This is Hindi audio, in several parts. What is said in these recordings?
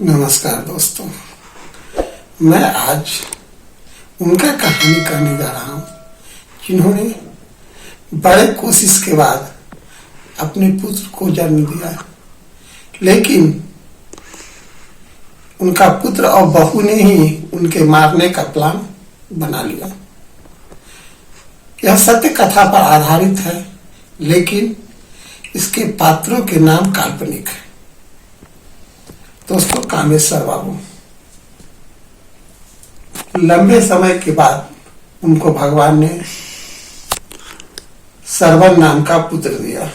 नमस्कार दोस्तों, मैं आज उनका कहानी करने जा रहा हूँ जिन्होंने बड़े कोशिश के बाद अपने पुत्र को जन्म दिया, लेकिन उनका पुत्र और बहू ने ही उनके मारने का प्लान बना लिया। यह सत्य कथा पर आधारित है, लेकिन इसके पात्रों के नाम काल्पनिक है। दोस्तों, कामेश्वर बाबू लंबे समय के बाद उनको भगवान ने सरवन नाम का पुत्र दिया।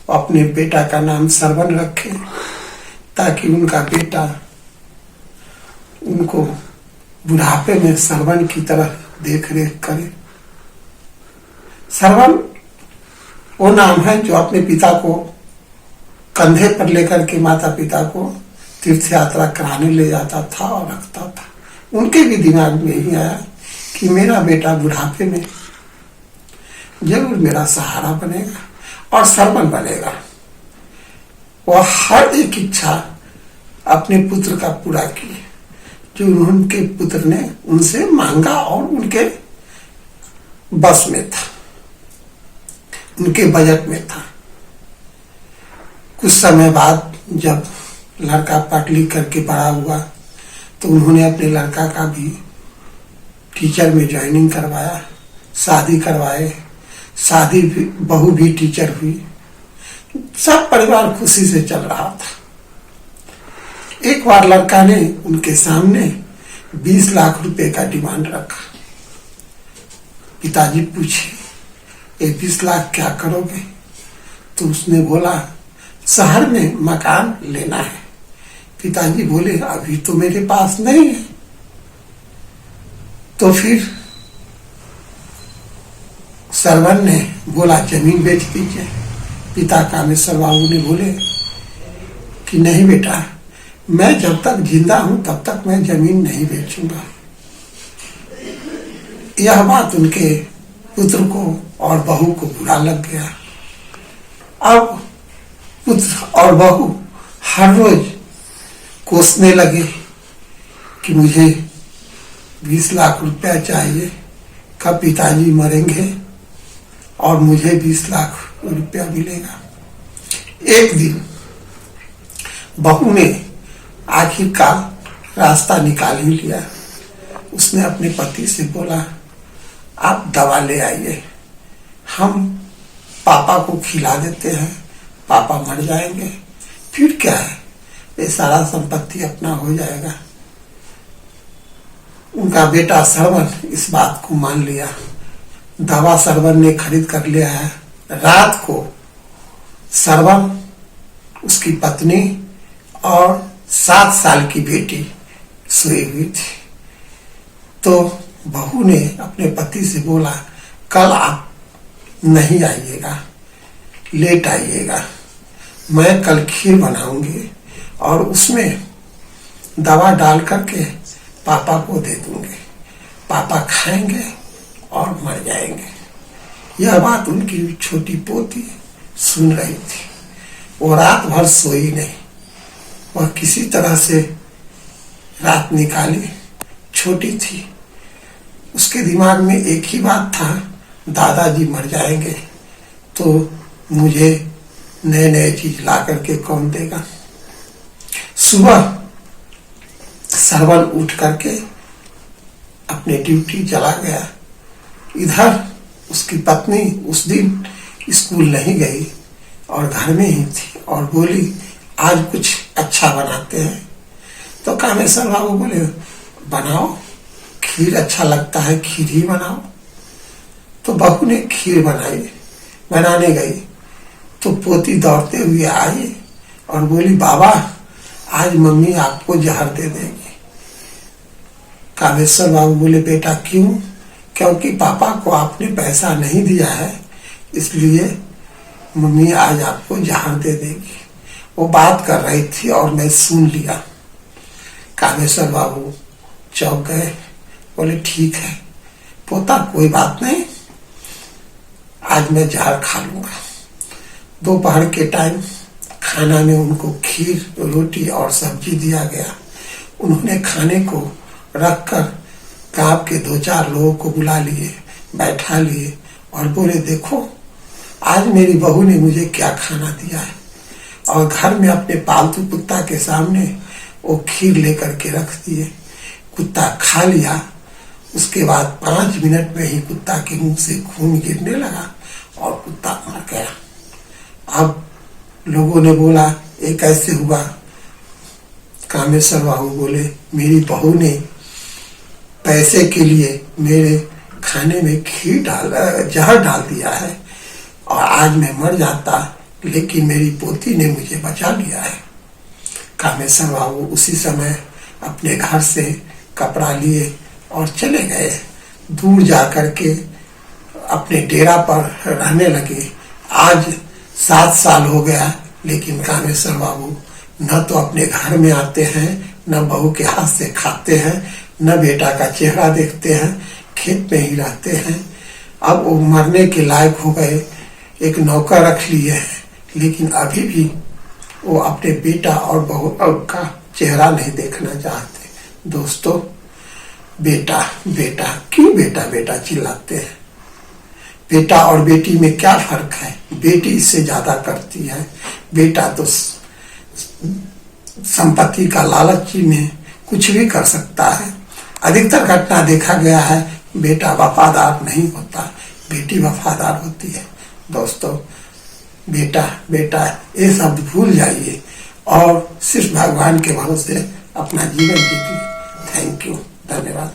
अपने बेटा का नाम सरवन रखे ताकि उनका बेटा उनको बुढ़ापे में सरवन की तरह देख रेख करे। सरवन वो नाम है जो अपने पिता को कंधे पर लेकर के माता पिता को तीर्थ यात्रा कराने ले जाता था और रखता था। उनके भी दिमाग में यही आया कि मेरा बेटा बुढ़ापे में जरूर मेरा सहारा बनेगा और सरवन बनेगा। वह हर एक इच्छा अपने पुत्र का पूरा की जो उनके पुत्र ने उनसे मांगा और उनके बस में था, उनके बजट में था। कुछ समय बाद जब लड़का पढ़ लिख करके बड़ा हुआ तो उन्होंने अपने लड़का का भी टीचर में ज्वाइनिंग करवाया, शादी करवाए। शादी भी, बहू भी टीचर हुई। सब परिवार खुशी से चल रहा था। एक बार लड़का ने उनके सामने 20 लाख रुपए का डिमांड रखा। पिताजी पूछे, ये 20 लाख क्या करोगे? तो उसने बोला, शहर में मकान लेना है। पिताजी बोले, अभी तो मेरे पास नहीं है। तो फिर सरवन ने बोला, जमीन बेच दीजिए। पिता कामेश्वर बाबू ने बोले कि नहीं बेटा, मैं जब तक जिंदा हूं तब तक मैं जमीन नहीं बेचूंगा। यह बात उनके पुत्र को और बहू को बुरा लग गया। अब पुत्र और बहू हर रोज कोसने लगे कि मुझे 20 लाख रुपया चाहिए, कब पिताजी मरेंगे और मुझे 20 लाख रुपया मिलेगा। एक दिन बहू ने आखिरकार रास्ता निकाल ही लिया। उसने अपने पति से बोला, आप दवा ले आइए, हम पापा को खिला देते हैं, पापा मर जाएंगे, फिर क्या है, ये सारा संपत्ति अपना हो जाएगा। उनका बेटा सरवन इस बात को मान लिया। दवा सरवन ने खरीद कर लिया है। रात को सरवन, उसकी पत्नी और 7 साल की बेटी सोई हुई थी। तो बहू ने अपने पति से बोला, कल आप नहीं आइएगा, लेट आइएगा, मैं कल खीर बनाऊंगी और उसमें दवा डाल करके पापा को दे दूंगी, पापा खाएंगे और मर जाएंगे। यह बात उनकी छोटी पोती सुन रही थी। वो रात भर सोई नहीं। वह किसी तरह से रात निकाली। छोटी थी, उसके दिमाग में एक ही बात था, दादाजी मर जाएंगे तो मुझे नए नए चीज ला करके कौन देगा। सुबह सरवन उठ करके अपने ड्यूटी चला गया। इधर उसकी पत्नी उस दिन स्कूल नहीं गई और घर में ही थी और बोली, आज कुछ अच्छा बनाते हैं। तो कामेश्वर बाबू बोले, बनाओ, खीर अच्छा लगता है, खीर ही बनाओ। तो बहू ने खीर बनाने गई तो पोती दौड़ते हुए आई और बोली, बाबा आज मम्मी आपको जहर दे देगी। कामेश्वर बाबू बोले, बेटा क्यों? क्योंकि पापा को आपने पैसा नहीं दिया है, इसलिए मम्मी आज आपको जहर दे देगी। वो बात कर रही थी और मैं सुन लिया। कामेश्वर बाबू चौंक गए, बोले, ठीक है पोता, कोई बात नहीं, आज मैं जहर खा लूंगा। दोपहर के टाइम खाना में उनको खीर, रोटी और सब्जी दिया गया। उन्होंने खाने को रखकर गांव के 2-4 लोगों को बुला लिए, बैठा लिए और बोले, देखो आज मेरी बहू ने मुझे क्या खाना दिया है। और घर में अपने पालतू कुत्ता के सामने वो खीर लेकर के रख दिए। कुत्ता खा लिया। उसके बाद 5 मिनट में ही कुत्ता के मुंह से खून गिरने लगा और कुत्ता मर गया। अब लोगों ने बोला, ये कैसे हुआ? कामेश्वर बाबू बोले, मेरी बहू ने पैसे के लिए मेरे खाने में जहर डाल दिया है और आज मैं मर जाता, लेकिन मेरी पोती ने मुझे बचा लिया है। कामेश्वर बाबू उसी समय अपने घर से कपड़ा लिए और चले गए। दूर जाकर के अपने डेरा पर रहने लगे। आज 7 साल हो गया, लेकिन कामेश्वर बाबू न तो अपने घर में आते हैं, न बहू के हाथ से खाते हैं, न बेटा का चेहरा देखते हैं, खेत में ही रहते हैं। अब वो मरने के लायक हो गए, एक नौकर रख लिए हैं, लेकिन अभी भी वो अपने बेटा और बहू का चेहरा नहीं देखना चाहते। दोस्तों, बेटा बेटा क्यों बेटा बेटा चिल्लाते हैं? बेटा और बेटी में क्या फर्क है? बेटी इससे ज्यादा करती है। बेटा तो संपत्ति का लालची में कुछ भी कर सकता है। अधिकतर घटना देखा गया है, बेटा वफादार नहीं होता, बेटी वफादार होती है। दोस्तों, बेटा बेटा ये शब्द भूल जाइए और सिर्फ भगवान के भरोसे अपना जीवन जीजिए। थैंक यू, धन्यवाद।